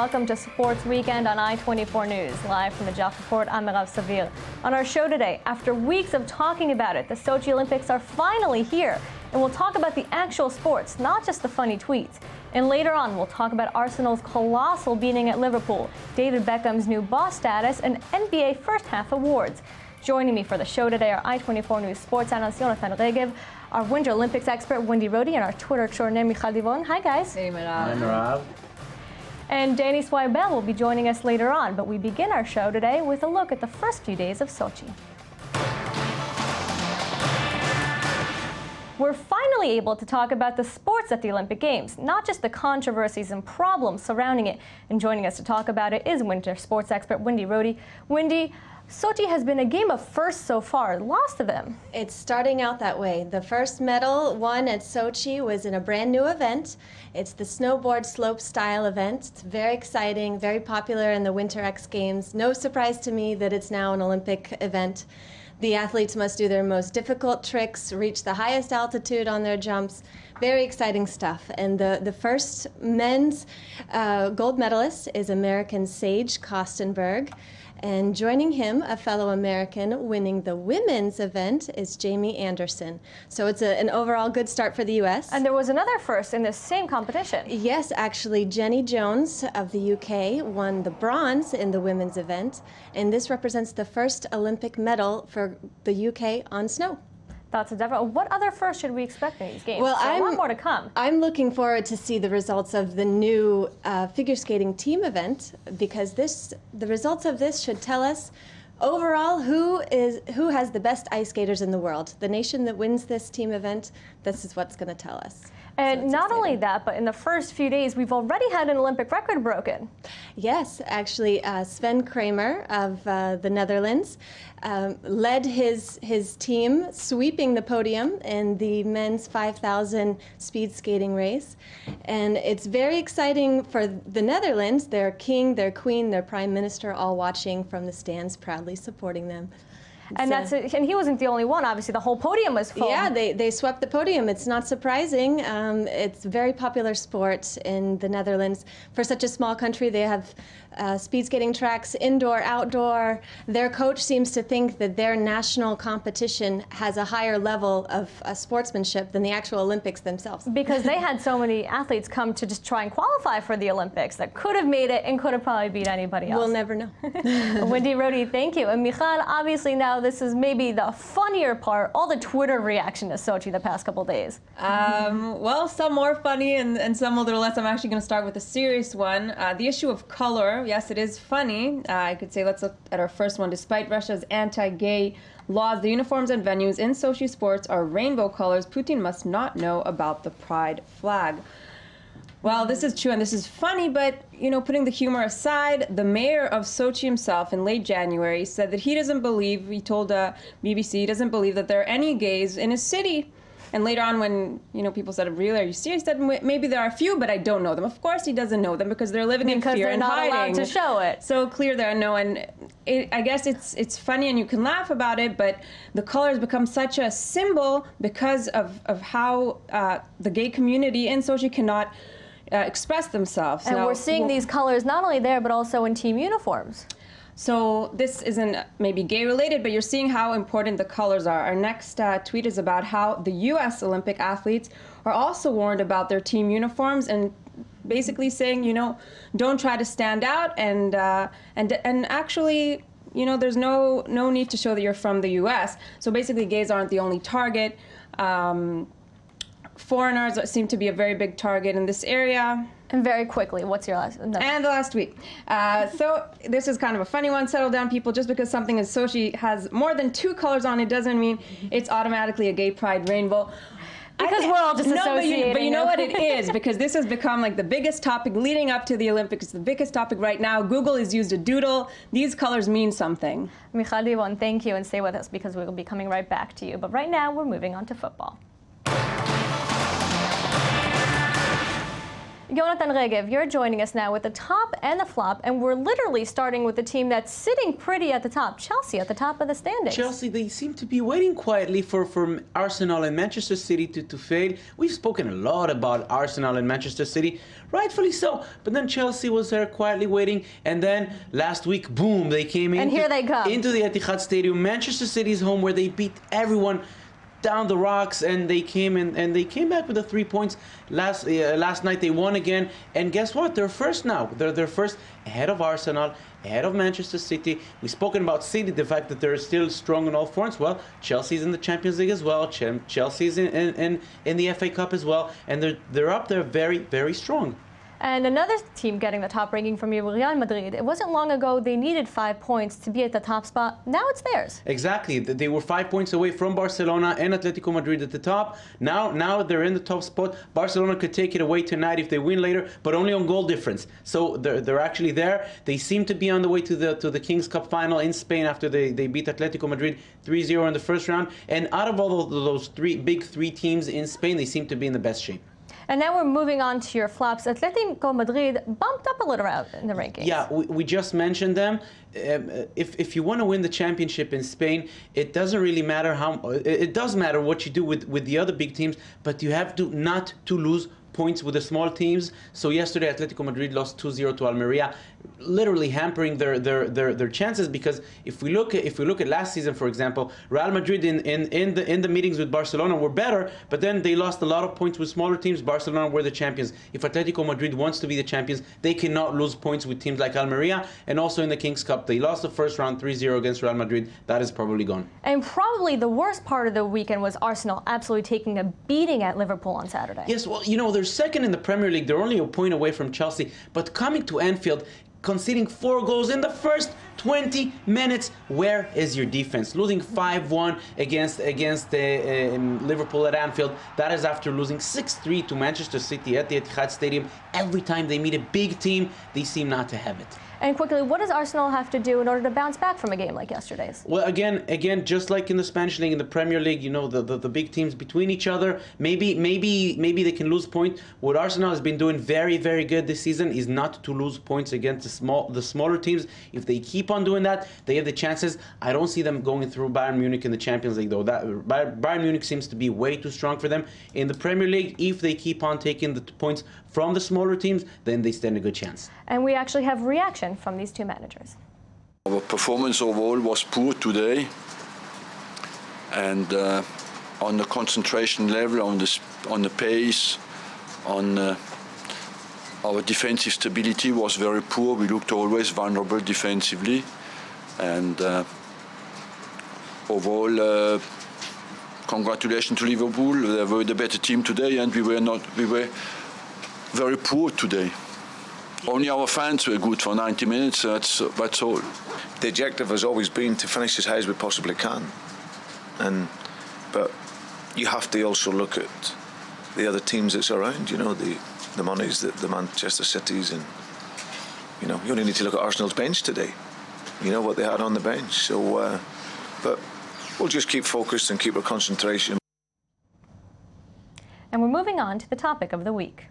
welcome to Sports Weekend on I-24 News. Live from the Jaffa Port, I'm Savir. On our show today, after weeks of talking about it, the Sochi Olympics are finally here. And we'll talk about the actual sports, not just the funny tweets. And later on, we'll talk about Arsenal's colossal beating at Liverpool, David Beckham's new boss status, and NBA first half awards. Joining me for the show today are I-24 News sports analyst Jonathan Regev, our Winter Olympics expert Wendy Rodi, and our Twitter extraordinaire Michal Divon. Hi, guys. Hey, Hi, Merav. And Danny Swibel will be joining us later on, but we begin our show today with a look at the first few days of Sochi. We're finally able to talk about the sports at the Olympic Games, not just the controversies and problems surrounding it. And joining us to talk about it is winter sports expert Wendy Rodi. Wendy, Sochi has been a game of firsts so far, lots of them. It's starting out that way. The first medal won at Sochi was in a brand new event. It's the snowboard slope style event. It's very exciting, very popular in the Winter X Games. No surprise to me that it's now an Olympic event. The athletes must do their most difficult tricks, reach the highest altitude on their jumps. Very exciting stuff. And the first men's gold medalist is American Sage Kostenberg. And joining him, a fellow American winning the women's event is Jamie Anderson. So it's an overall good start for the U.S. And there was another first in this same competition. Yes, actually, Jenny Jones of the U.K. won the bronze in the women's event. And this represents the first Olympic medal for the U.K. on snow. That's a definite. What other first should we expect in these games? Well, a lot more to come. I'm looking forward to see the results of the new figure skating team event, because the results of this should tell us overall who has the best ice skaters in the world. The nation that wins this team event, this is what's going to tell us. And so not exciting. only that, but in the first few days, we've already had an Olympic record broken. Yes, actually, Sven Kramer of the Netherlands led his team, sweeping the podium in the men's 5,000 speed skating race. And it's very exciting for the Netherlands. Their king, their queen, their prime minister, all watching from the stands, proudly supporting them. And and he wasn't the only one. Obviously, the whole podium was full. Yeah, they swept the podium. It's not surprising. It's a very popular sport in the Netherlands. For such a small country, they have speed skating tracks, indoor, outdoor. Their coach seems to think that their national competition has a higher level of sportsmanship than the actual Olympics themselves. Because they had so many athletes come to just try and qualify for the Olympics that could have made it and could have probably beat anybody else. We'll never know. Wendy Rodi, thank you. And Michal, obviously now this is maybe the funnier part, all the Twitter reaction to Sochi the past couple days. Well, some more funny and some a little less. I'm actually going to start with a serious one. The issue of color. Yes, it is funny. I could say let's look at our first one. Despite Russia's anti-gay laws, the uniforms and venues in Sochi sports are rainbow colors. Putin must not know about the pride flag. Well, this is true and this is funny, but, putting the humor aside, the mayor of Sochi himself in late January said that he told BBC, he doesn't believe that there are any gays in his city. And later on when, people said, really, are you serious? He said, maybe there are a few, but I don't know them. Of course he doesn't know them because they're living in fear and hiding. Because they're not allowed to show it. So clear there, no. And I guess it's funny and you can laugh about it, but the colors become such a symbol because of how the gay community in Sochi cannot express themselves. And now, we're seeing these colors not only there, but also in team uniforms. So this isn't maybe gay related, but you're seeing how important the colors are. Our next tweet is about how the U.S. Olympic athletes are also warned about their team uniforms and basically saying, don't try to stand out and actually, there's no need to show that you're from the U.S. So basically, gays aren't the only target. Foreigners seem to be a very big target in this area. And very quickly, what's your last? And the last tweet. So this is kind of a funny one. Settle down, people. Just because something in Sochi has more than 2 colors on it doesn't mean it's automatically a gay pride rainbow. Because we're all just associating. But you know what it is, because this has become like the biggest topic leading up to the Olympics. It's the biggest topic right now. Google has used a doodle. These colors mean something. Michal Divon, thank you, and stay with us because we will be coming right back to you. But right now, we're moving on to football. Jonathan Regev, you're joining us now with the top and the flop, and we're literally starting with the team that's sitting pretty at the top, Chelsea at the top of the standings. Chelsea, they seem to be waiting quietly for Arsenal and Manchester City to fade. We've spoken a lot about Arsenal and Manchester City, rightfully so, but then Chelsea was there quietly waiting, and then last week, boom, they came in. And here they come. Into the Etihad Stadium, Manchester City's home, where they beat everyone down the rocks, and they came in and they came back with the 3 points. Last night they won again, and guess what? They're first now. They're first, ahead of Arsenal, ahead of Manchester City. We've spoken about City, the fact that they're still strong on all fronts. Well, Chelsea's in the Champions League as well. Chelsea's in the FA Cup as well, and they're up there very, very strong. And another team getting the top ranking from you, Real Madrid. It wasn't long ago they needed 5 points to be at the top spot. Now it's theirs. Exactly. They were 5 points away from Barcelona and Atletico Madrid at the top. Now they're in the top spot. Barcelona could take it away tonight if they win later, but only on goal difference. So they're actually there. They seem to be on the way to the Kings Cup final in Spain after they beat Atletico Madrid 3-0 in the first round. And out of all those big three teams in Spain, they seem to be in the best shape. And now we're moving on to your flops. Atletico Madrid bumped up a little out in the rankings. Yeah, we just mentioned them. If you want to win the championship in Spain, it doesn't really matter it does matter what you do with the other big teams, but you have to not to lose points with the small teams. So yesterday, Atletico Madrid lost 2-0 to Almeria, literally hampering their chances. Because if we look at last season, for example, Real Madrid in the meetings with Barcelona were better, but then they lost a lot of points with smaller teams. Barcelona were the champions. If Atletico Madrid wants to be the champions, they cannot lose points with teams like Almeria. And also in the Kings Cup, they lost the first round 3-0 against Real Madrid. That is probably gone. And probably the worst part of the weekend was Arsenal absolutely taking a beating at Liverpool on Saturday. Yes, well, they're second in the Premier League. They're only a point away from Chelsea. But coming to Anfield, conceding 4 goals in the first 20 minutes. Where is your defense? Losing 5-1 against Liverpool at Anfield. That is after losing 6-3 to Manchester City at the Etihad Stadium. Every time they meet a big team, they seem not to have it. And quickly, what does Arsenal have to do in order to bounce back from a game like yesterday's? Well, again, just like in the Spanish League, in the Premier League, the big teams between each other, maybe they can lose points. What Arsenal has been doing very, very good this season is not to lose points against the smaller teams. If they keep on doing that, they have the chances. I don't see them going through Bayern Munich in the Champions League, though. Bayern Munich seems to be way too strong for them. In the Premier League, if they keep on taking the points from the smaller teams, then they stand a good chance. And we actually have reaction from these two managers. Our performance overall was poor today, and on the concentration level, on the pace, on our defensive stability was very poor. We looked always vulnerable defensively, and overall, congratulations to Liverpool. They were the better team today, and we were very poor today. Only our fans were good for 90 minutes, that's all. The objective has always been to finish as high as we possibly can. But you have to also look at the other teams that's around, the monies, the Manchester Cities, and, you only need to look at Arsenal's bench today. What they had on the bench. So, but we'll just keep focused and keep our concentration. And we're moving on to the topic of the week.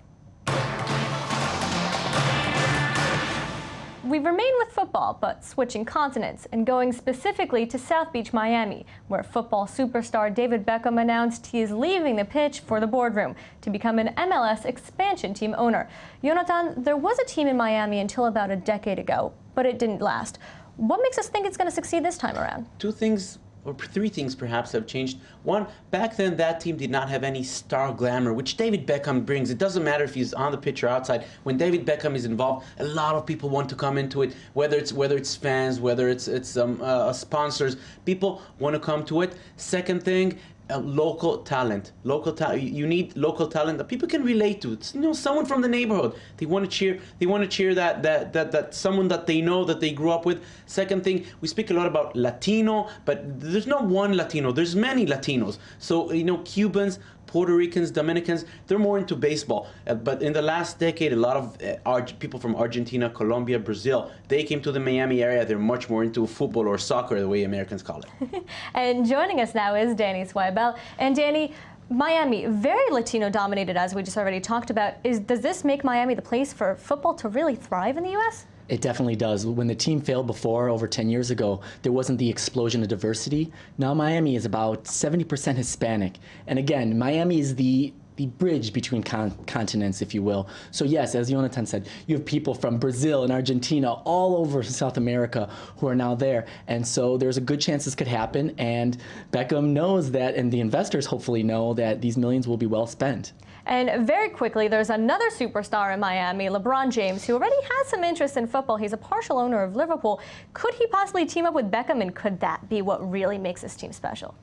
We've remained with football, but switching continents and going specifically to South Beach, Miami, where football superstar David Beckham announced he is leaving the pitch for the boardroom to become an MLS expansion team owner. Jonathan, there was a team in Miami until about a decade ago, but it didn't last. What makes us think it's going to succeed this time around? Three things perhaps have changed. One, back then that team did not have any star glamour, which David Beckham brings. It doesn't matter if he's on the pitch or outside. When David Beckham is involved, a lot of people want to come into it, whether it's fans, whether it's sponsors. People want to come to it. Second thing, local talent. You need local talent that people can relate to. It's, someone from the neighborhood. They want to cheer. They want to cheer that someone that they know, that they grew up with. Second thing, we speak a lot about Latino, but there's not one Latino. There's many Latinos. So Cubans, Puerto Ricans, Dominicans, they're more into baseball. But in the last decade, a lot of people from Argentina, Colombia, Brazil, they came to the Miami area. They're much more into football or soccer, the way Americans call it. And joining us now is Danny Zweibel. And Danny, Miami, very Latino dominated, as we just already talked about. Does this make Miami the place for football to really thrive in the U.S.? It definitely does. When the team failed before, over 10 years ago, there wasn't the explosion of diversity. Now Miami is about 70% Hispanic. And again, Miami is the bridge between continents, if you will. So yes, as Jonathan said, you have people from Brazil and Argentina, all over South America, who are now there. And so there's a good chance this could happen. And Beckham knows that, and the investors hopefully know that these millions will be well spent. And very quickly, there's another superstar in Miami, LeBron James, who already has some interest in football. He's a partial owner of Liverpool. Could he possibly team up with Beckham, and could that be what really makes this team special?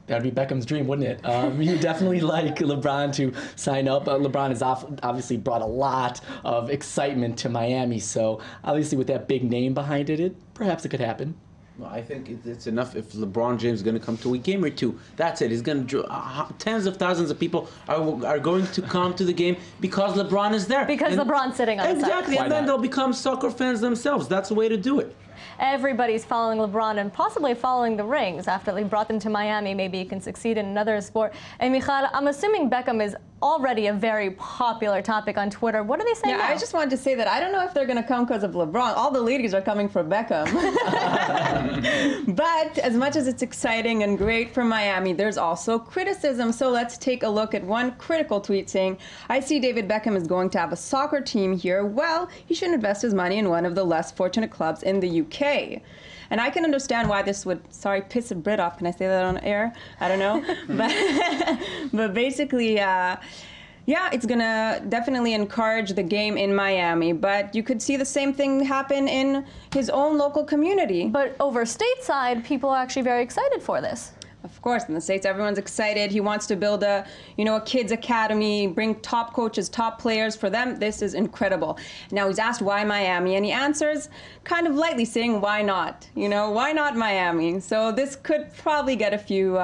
That would be Beckham's dream, wouldn't it? You definitely like LeBron to sign up. LeBron has obviously brought a lot of excitement to Miami, so obviously with that big name behind it, perhaps it could happen. Well, I think it's enough if LeBron James is going to come to a game or two. That's it. He's going to draw tens of thousands of people are going to come to the game because LeBron is there. Because LeBron's sitting on the side. Exactly, and then they'll become soccer fans themselves. That's the way to do it. Everybody's following LeBron and possibly following the rings. After they brought them to Miami, maybe he can succeed in another sport. And Michal, I'm assuming Beckham is already a very popular topic on Twitter. What are they saying now? I just wanted to say that I don't know if they're going to come because of LeBron. All the ladies are coming for Beckham. But as much as it's exciting and great for Miami, there's also criticism. So let's take a look at one critical tweet saying, I see David Beckham is going to have a soccer team here. Well, he should invest his money in one of the less fortunate clubs in the UK. And I can understand why this would, piss a Brit off. Can I say that on air? I don't know. but basically, it's going to definitely encourage the game in Miami. But you could see the same thing happen in his own local community. But over stateside, people are actually very excited for this. Of course, in the States, everyone's excited. He wants to build a kids academy, bring top coaches, top players. For them, this is incredible. Now, he's asked why Miami, and he answers kind of lightly saying, why not? Why not Miami? So this could probably get a few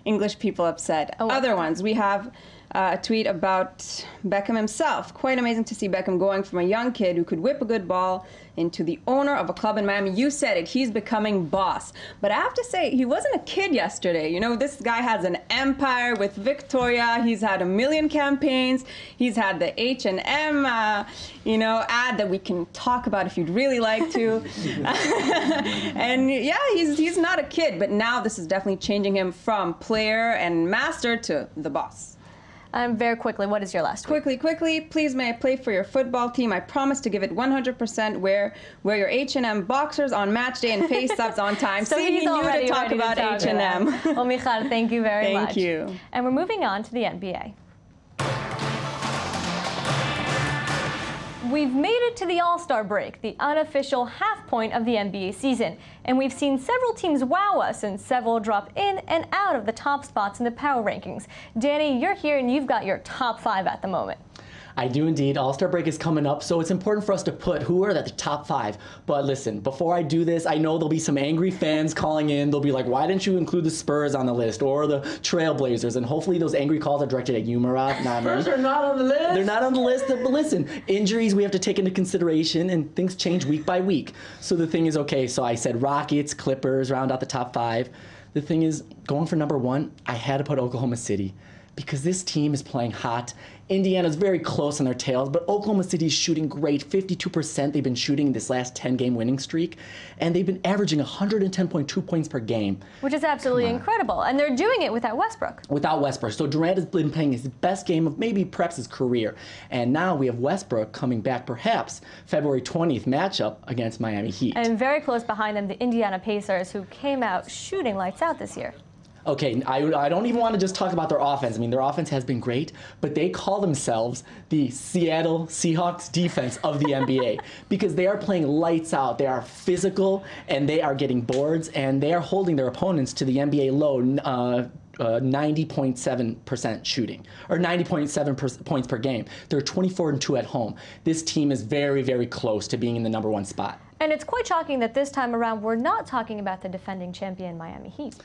English people upset. Other ones, we have a tweet about Beckham himself. Quite amazing to see Beckham going from a young kid who could whip a good ball into the owner of a club in Miami. You said it, he's becoming boss. But I have to say, he wasn't a kid yesterday. This guy has an empire with Victoria. He's had a million campaigns. He's had the H&M, ad that we can talk about if you'd really like to. And yeah, he's not a kid, but now this is definitely changing him from player and master to the boss. Very quickly, what is your last tweet? Quickly, please may I play for your football team? I promise to give it 100%. Wear your H&M boxers on match day and pay subs on time. So see, he's he knew to talk about H&M. Well, Michal, thank you very much. Thank you. And we're moving on to the NBA. We've made it to the All-Star break, the unofficial half point of the NBA season. And we've seen several teams wow us and several drop in and out of the top spots in the power rankings. Danny, you're here and you've got your top 5 at the moment. I do indeed. All-Star break is coming up, so it's important for us to put who are at the top 5. But listen, before I do this, I know there'll be some angry fans calling in. They'll be like, why didn't you include the Spurs on the list or the Trailblazers? And hopefully those angry calls are directed at you, Murat, not me. Spurs are not on the list. They're not on the list, but listen, injuries we have to take into consideration, and things change week by week. So the thing is, okay, so I said Rockets, Clippers, round out the top 5. The thing is, going for number 1, I had to put Oklahoma City, because this team is playing hot. Indiana's very close on their tails, but Oklahoma City's shooting great. 52% they've been shooting this last 10-game winning streak, and they've been averaging 110.2 points per game. Which is absolutely incredible, and they're doing it without Westbrook. Without Westbrook. So Durant has been playing his best game of perhaps his career. And now we have Westbrook coming back, perhaps February 20th matchup against Miami Heat. And very close behind them, the Indiana Pacers, who came out shooting lights out this year. Okay, I don't even want to just talk about their offense. I mean, their offense has been great, but they call themselves the Seattle Seahawks defense of the NBA because they are playing lights out. They are physical, and they are getting boards, and they are holding their opponents to the NBA low 90.7% shooting, or 90.7 points per game. They're 24-2 at home. This team is very, very close to being in the number 1 spot. And it's quite shocking that this time around we're not talking about the defending champion Miami Heat.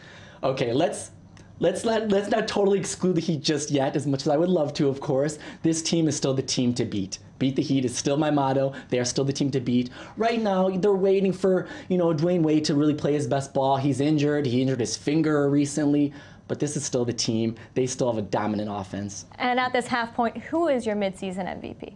Okay, let's not totally exclude the Heat just yet, as much as I would love to, of course. This team is still the team to beat. Beat the Heat is still my motto. They are still the team to beat. Right now, they're waiting for, Dwayne Wade to really play his best ball. He's injured. He injured his finger recently. but this is still the team. They still have a dominant offense. And at this half point, who is your midseason MVP?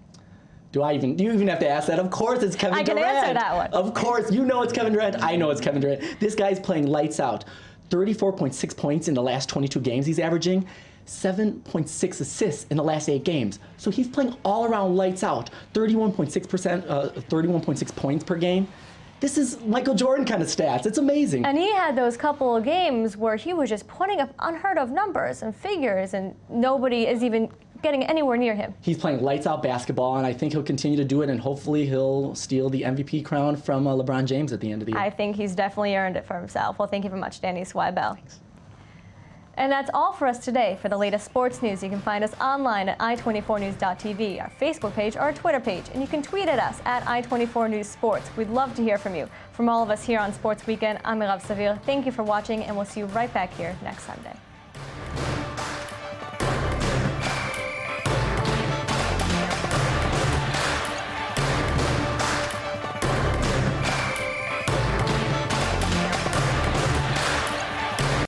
Do you even have to ask that? Of course it's Kevin Durant. I can answer that one. Of course, you know it's Kevin Durant. I know it's Kevin Durant. This guy's playing lights out. 34.6 points in the last 22 games he's averaging. 7.6 assists in the last 8 games. So he's playing all around lights out. 31.6 points per game. This is Michael Jordan kind of stats. It's amazing. And he had those couple of games where he was just putting up unheard of numbers and figures, and nobody is even getting anywhere near him. He's playing lights out basketball, and I think he'll continue to do it, and hopefully he'll steal the MVP crown from LeBron James at the end of the year. I think he's definitely earned it for himself. Well, thank you very much, Danny Swibel. Thanks. And that's all for us today. For the latest sports news, you can find us online at i24news.tv, our Facebook page, or our Twitter page. And you can tweet at us at i24news sports. We'd love to hear from you. From all of us here on Sports Weekend, I'm Mirav Savir. Thank you for watching, and we'll see you right back here next Sunday.